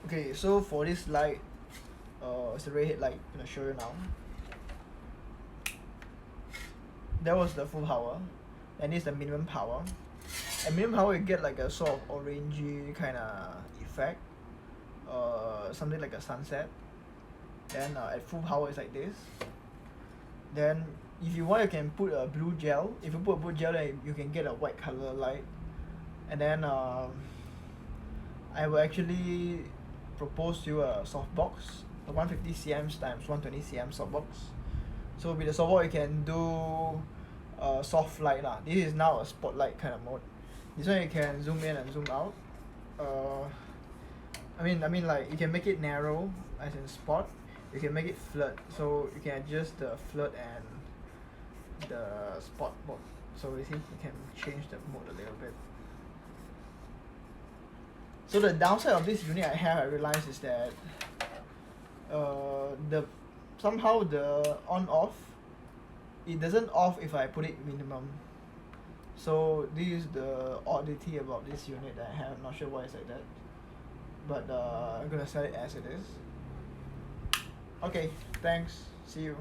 Okay, so for this light, it's a Redhead light. I'm gonna show you now. That was the full power, and this is the minimum power. At minimum power, you get like a sort of orangey kind of effect, something like a sunset. Then at full power, it's like this. Then if you want, you can put a blue gel. If you put a blue gel, then you can get a white color light. And then I will actually propose to you a softbox, a 150 cm times 120 cm softbox. So with the softbox, you can do soft light lah. This is now a spotlight kind of mode. This one you can zoom in and zoom out. I mean like you can make it narrow as in spot. You can make it flirt, so you can adjust the flirt and the spot mode. So you see, you can change the mode a little bit. So the downside of this unit I realized is that somehow the on off, it doesn't off if I put it minimum. So this is the oddity about this unit that I have. I'm not sure why it's like that, but I'm gonna sell it as it is. Okay, thanks. See you.